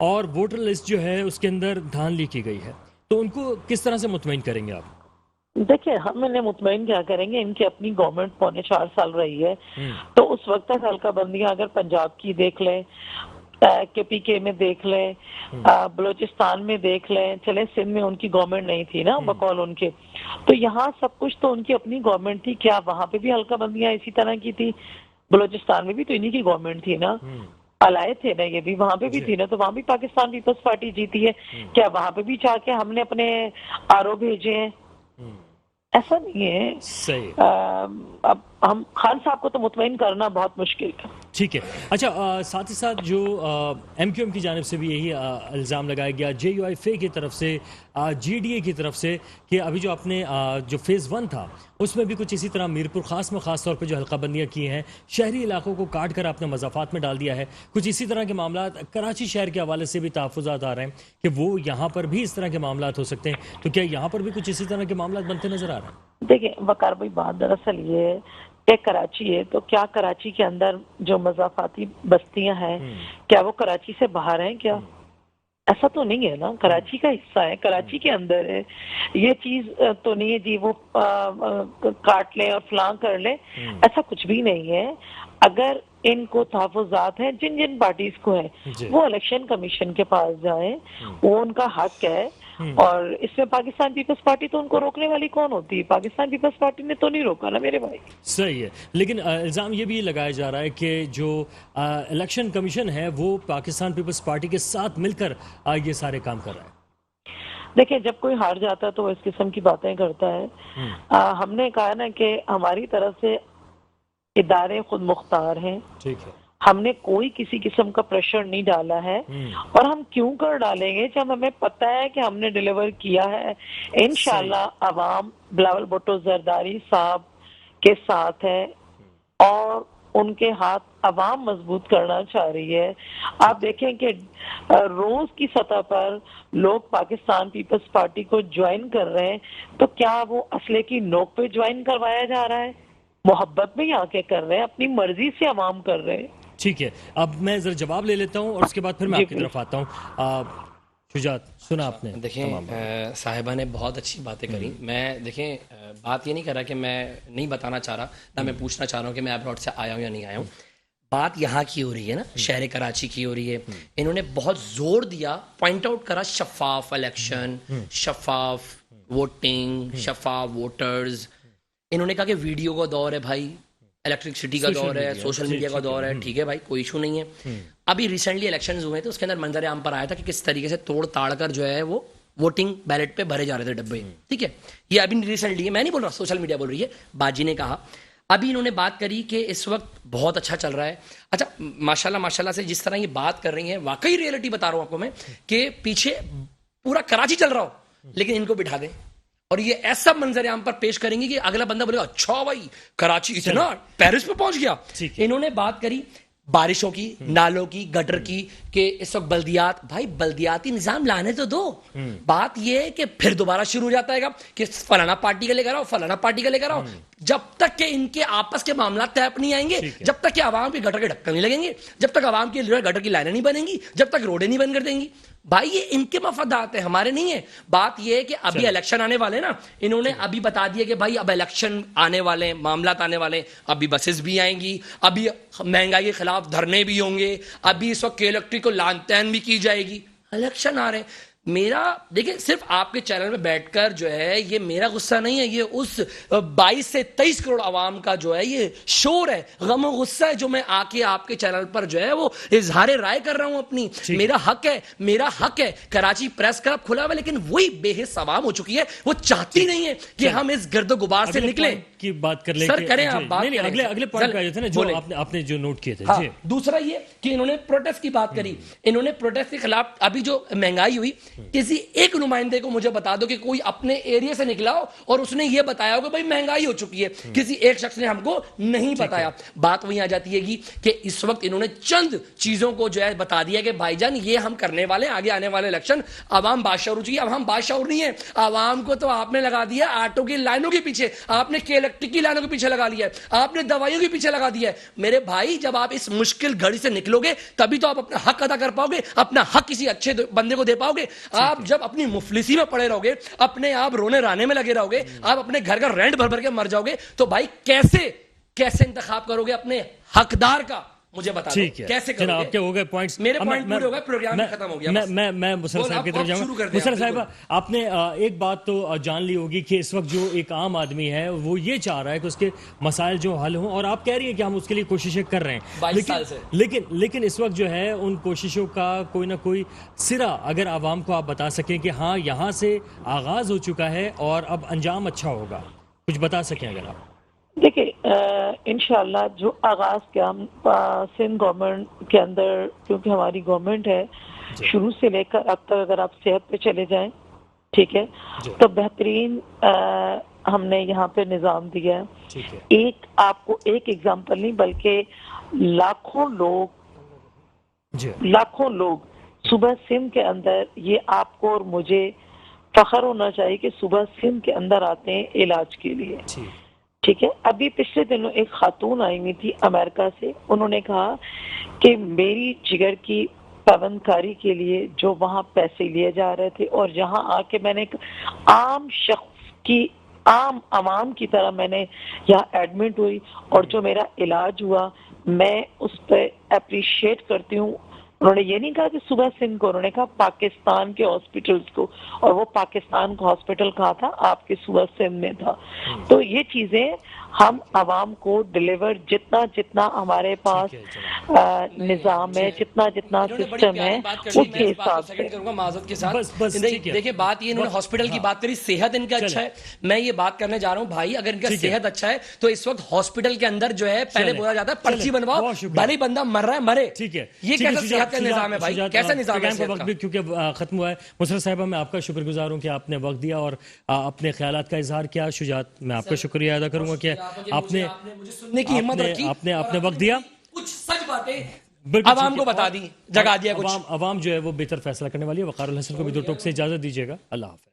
اور voter list جو ہے اس کے اندر دھاندلی کی گئی ہے، تو ان کو کس طرح سے مطمئن کریں گے آپ؟ دیکھیں ہم انہیں مطمئن کیا کریں گے، ان کی اپنی گورنمنٹ 4.25 سال رہی ہے، تو اس وقت تک حلقہ بندیاں اگر پنجاب کی دیکھ لیں، کے پی کے میں دیکھ لیں، بلوچستان میں دیکھ لیں، چلے سندھ میں ان کی گورنمنٹ نہیں تھی نا بقول ان کے، تو یہاں سب کچھ تو ان کی اپنی گورنمنٹ تھی. کیا وہاں پہ بھی حلقہ بندیاں اسی طرح کی تھی؟ بلوچستان میں بھی تو انہی کی گورنمنٹ تھی نا، علائے تھے نا، یہ بھی وہاں پہ بھی تھی نا، تو وہاں بھی پاکستان پیپلز پارٹی جیتی ہے. کیا وہاں پہ بھی چاہ کے ہم نے اپنے آر او بھیجے ہیں؟ ایسا نہیں ہے. صحیح. اب ہم خان صاحب کو تو مطمئن کرنا بہت مشکل ہے. ٹھیک ہے. اچھا، ساتھ ہی ساتھ جو ایم کیو ایم کی جانب سے بھی یہی الزام لگایا گیا، جے یو آئی فے کی طرف سے، جی ڈی اے کی طرف سے، کہ ابھی جو آپ نے جو فیز 1 تھا اس میں بھی کچھ اسی طرح میرپور خاص میں خاص طور پہ جو حلقہ بندیاں کی ہیں، شہری علاقوں کو کاٹ کر آپ نے مضافات میں ڈال دیا ہے. کچھ اسی طرح کے معاملات کراچی شہر کے حوالے سے بھی تحفظات آ رہے ہیں کہ وہ یہاں پر بھی اس طرح کے معاملات ہو سکتے ہیں، تو کیا یہاں پر بھی کچھ اسی طرح کے معاملات بنتے نظر آ رہے ہیں؟ دیکھیں وقار بھائی، بات دراصل یہ ہے کہ کراچی ہے، تو کیا کراچی کے اندر جو مضافاتی بستیاں ہیں کیا وہ کراچی سے باہر ہیں؟ کیا ایسا تو نہیں ہے نا، کراچی کا حصہ ہے، کراچی کے اندر ہے. یہ چیز تو نہیں ہے جی وہ کاٹ لیں اور فلاں کر لیں، ایسا کچھ بھی نہیں ہے. اگر ان کو تحفظات ہیں جن جن پارٹیز کو ہیں، وہ الیکشن کمیشن کے پاس جائیں، وہ ان کا حق ہے. اور اس میں پاکستان پیپلز پارٹی تو ان کو روکنے والی کون ہوتی ہے؟ پاکستان پیپلز پارٹی نے تو نہیں روکا نا میرے بھائی. صحیح ہے، لیکن الزام یہ بھی لگایا جا رہا ہے کہ جو الیکشن کمیشن ہے وہ پاکستان پیپلز پارٹی کے ساتھ مل کر یہ سارے کام کر رہا ہے. دیکھیں جب کوئی ہار جاتا ہے تو وہ اس قسم کی باتیں کرتا ہے. ہم نے کہا نا کہ ہماری طرف سے ادارے خود مختار ہیں. ٹھیک ہے. ہم نے کوئی کسی قسم کا پریشر نہیں ڈالا ہے، اور ہم کیوں کر ڈالیں گے جب ہمیں پتہ ہے کہ ہم نے ڈیلیور کیا ہے. انشاءاللہ عوام بلاول بھٹو زرداری صاحب کے ساتھ ہے، اور ان کے ہاتھ عوام مضبوط کرنا چاہ رہی ہے. آپ دیکھیں کہ روز کی سطح پر لوگ پاکستان پیپلز پارٹی کو جوائن کر رہے ہیں، تو کیا وہ اسلحے کی نوک پہ جوائن کروایا جا رہا ہے؟ محبت میں ہی آ کے کر رہے ہیں، اپنی مرضی سے عوام کر رہے ہیں. ٹھیک ہے، اب میں ذرا جواب لے لیتا ہوں اور اس کے بعد پھر میں آپ کی طرف آتا ہوں. شجاعت، سنا آپ نے؟ دیکھیں صاحبہ نے بہت اچھی باتیں کری. میں دیکھیں بات یہ نہیں کر رہا کہ میں نہیں بتانا چاہ رہا، نہ میں پوچھنا چاہ رہا ہوں کہ میں ابراڈ سے آیا ہوں یا نہیں آیا ہوں. بات یہاں کی ہو رہی ہے نا، شہر کراچی کی ہو رہی ہے. انہوں نے بہت زور دیا، پوائنٹ آؤٹ کرا شفاف الیکشن، شفاف ووٹنگ، شفاف ووٹرز. انہوں نے کہا کہ ویڈیو کا دور ہے بھائی، الیکٹرکسٹی کا دور ہے، سوشل میڈیا کا دور ہے. ٹھیک ہے بھائی، کوئی ایشو نہیں ہے. ابھی ریسنٹلی الیکشنز ہوئے تھے، اس کے اندر منظر عام پر آیا تھا کہ کس طریقے سے توڑ تاڑ کر جو ہے وہ ووٹنگ بیلٹ پہ بھرے جا رہے تھے ڈبے. ٹھیک ہے، یہ ابھی ریسنٹلی ہے، میں نہیں بول رہا، سوشل میڈیا بول رہی ہے. باجی نے کہا ابھی انہوں نے بات کری کہ اس وقت بہت اچھا چل رہا ہے. اچھا ماشاءاللہ سے جس طرح یہ بات کر رہی ہیں، واقعی ریئلٹی بتا رہا ہوں آپ کو میں، کہ پیچھے پورا کراچی چل رہا ہو لیکن ان کو بٹھا دیں اور یہ ایسا منظر عام پر پیش کریں گے کہ اگلا بندہ بولے گا اچھا بھائی کراچی اتنا پیرس پہ پہنچ گیا. انہوں نے بات کری بارشوں کی، نالوں کی، گٹر کی، کہ اس وقت بلدیات، بھائی بلدیاتی نظام لانے تو دو. بات یہ ہے کہ پھر دوبارہ شروع ہو جاتا ہے گا کہ فلانا پارٹی کا لے کر آؤ، فلانا پارٹی کا لے کر آؤ. جب تک کہ ان کے آپس کے معاملات طے نہیں آئیں گے، جب تک کہ عوام کے گٹر کے ڈھکن نہیں لگیں گے، جب تک عوام کی گٹر کی لائنیں نہیں بنیں گی، جب تک روڈیں نہیں بند کر دیں گی. بھائی یہ ان کے مفادات ہیں، ہمارے نہیں ہیں. بات یہ ہے کہ ابھی الیکشن آنے والے نا، انہوں نے ابھی بتا دیا کہ بھائی اب الیکشن آنے والے، معاملات آنے والے، ابھی بسز بھی آئیں گی، ابھی مہنگائی کے خلاف دھرنے بھی ہوں گے، ابھی اس وقت الیکٹرک کو لان تین بھی کی جائے گی. الیکشن آ رہے ہیں. میرا دیکھیں صرف آپ کے چینل میں بیٹھ کر جو ہے یہ میرا غصہ نہیں ہے، یہ اس 22 سے 23 کروڑ عوام کا جو ہے یہ شور ہے، غم و غصہ ہے، جو میں آ کے آپ کے چینل پر جو ہے وہ اظہار رائے کر رہا ہوں اپنی. میرا حق ہے. کراچی پریس کلب کھلا ہوا، لیکن وہی بے حس عوام ہو چکی ہے، وہ چاہتی نہیں ہے کہ ہم اس گرد و غبار سے نکلیں. کی بات کر لیں سر کریں آپ بات نہیں اگلے پوائنٹ پہ آ جاتے ہیں جو آپ نے جو نوٹ کیے تھے. دوسرا یہ کہ انہوں نے پروٹیسٹ کی بات کری. انہوں نے پروٹیسٹ کے خلاف ابھی جو مہنگائی ہوئی، کسی ایک نمائندے کو مجھے بتا دو کہ کوئی اپنے ایریا سے نکلا ہو اور اس نے یہ بتایا ہو کہ بھائی مہنگائی ہو چکی ہے. کسی ایک شخص نے ہم کو نہیں بتایا. بات وہیں آ جاتی ہے کہ اس وقت انہوں نے چند چیزوں کو جو ہے بتا دیا کہ بھائی جان یہ ہم کرنے والے، آگے آنے والے الیکشن عوام بادشاہ ہو چکی ہے. اب ہم بادشاہ نہیں ہے، عوام کو تو آپ نے لگا دیا آٹو کی لائنوں کے پیچھے. آپ نے ٹکی لانوں کے پیچھے لگا لیا ہے, آپ نے دوائیوں کے پیچھے لگا دیا ہے. میرے بھائی جب آپ اس مشکل گھڑی سے نکلو گے تبھی تو آپ اپنا حق ادا کر پاؤ گے, اپنا حق کسی اچھے بندے کو دے پاؤ گے. آپ جب اپنی مفلسی میں پڑے رہو گے, اپنے آپ رونے رانے میں لگے رہو گے, آپ اپنے گھر کا رینٹ بھر بھر کے مر جاؤ گے, تو بھائی کیسے انتخاب کرو گے اپنے حقدار کا, مجھے بتا دو کیسے کرو گے. آپ کے ہو گئے پوائنٹس, میرے پوائنٹ پورے ہو گئے, پروگرام ختم ہو گیا. میں مسرت صاحب کی طرف جاؤں گا. مسرت صاحبہ, آپ نے ایک بات تو جان لی ہوگی کہ اس وقت جو ایک عام آدمی ہے وہ یہ چاہ رہا ہے کہ اس کے مسائل جو حل ہوں, اور آپ کہہ رہی ہیں کہ ہم اس کے لیے کوششیں کر رہے ہیں, لیکن اس وقت جو ہے ان کوششوں کا کوئی نہ کوئی سرا اگر عوام کو آپ بتا سکیں کہ ہاں یہاں سے آغاز ہو چکا ہے اور اب انجام اچھا ہوگا, کچھ بتا سکیں اگر آپ. دیکھیں انشاءاللہ جو آغاز کیا ہم سندھ گورنمنٹ کے اندر, کیونکہ ہماری گورنمنٹ ہے شروع سے لے کر اب تک, اگر آپ صحت پہ چلے جائیں ٹھیک ہے تو بہترین ہم نے یہاں پہ نظام دیا ہے. ایک آپ کو ایک ایگزامپل نہیں بلکہ لاکھوں لوگ صبح سندھ کے اندر, یہ آپ کو اور مجھے فخر ہونا چاہیے کہ صبح سندھ کے اندر آتے ہیں علاج کے لیے. ٹھیک ہے, ابھی پچھلے دنوں ایک خاتون آئی ہوئی تھی امریکہ سے, انہوں نے کہا کہ میری جگر کی پابند کاری کے لیے جو وہاں پیسے لیے جا رہے تھے, اور جہاں آ کے میں نے ایک عام شخص کی, عام عوام کی طرح میں نے یہاں ایڈمٹ ہوئی, اور جو میرا علاج ہوا میں اس پہ اپریشیٹ کرتی ہوں. انہوں نے یہ نہیں کہا کہ صبح سندھ کو, انہوں نے کہا پاکستان کے ہاسپٹلز کو, اور وہ پاکستان کا ہاسپٹل کہاں تھا, آپ کے صبح سندھ میں تھا. تو یہ چیزیں ہم عوام کو ڈیلیور جتنا ہمارے پاس نظام ہے, جتنا سسٹم ہے, اس کے حساب سے. معذرت کے ساتھ دیکھیں بات یہ, انہوں نے ہاسپٹل کی بات کری, صحت ان کا اچھا ہے. میں یہ بات کرنے جا رہا ہوں بھائی, اگر ان کا صحت اچھا ہے تو اس وقت ہاسپٹل کے اندر جو ہے پہلے بولا جاتا ہے پرچی بنواؤ, بھلے بندہ مر رہا ہے مرے. ٹھیک ہے, یہ کیسا صحت کا نظام ہے بھائی, کیسا نظام ہے وقت بھی کیونکہ ختم ہوا ہے. مسرت صاحبہ, میں آپ کا شکر گزار ہوں کہ آپ نے وقت دیا اور اپنے خیالات کا اظہار کیا. شجاعت, میں آپ کا شکریہ ادا کروں گا کہ آپ نے سننے کی ہمت رکھی, آپ نے وقت دیا, کچھ سچ باتیں عوام کو بتا دی, جگا دیا کچھ. عوام جو ہے وہ بہتر فیصلہ کرنے والی ہے. وقار الحسن کو بھی دو ٹوک سے اجازت دیجیے گا. اللہ حافظ.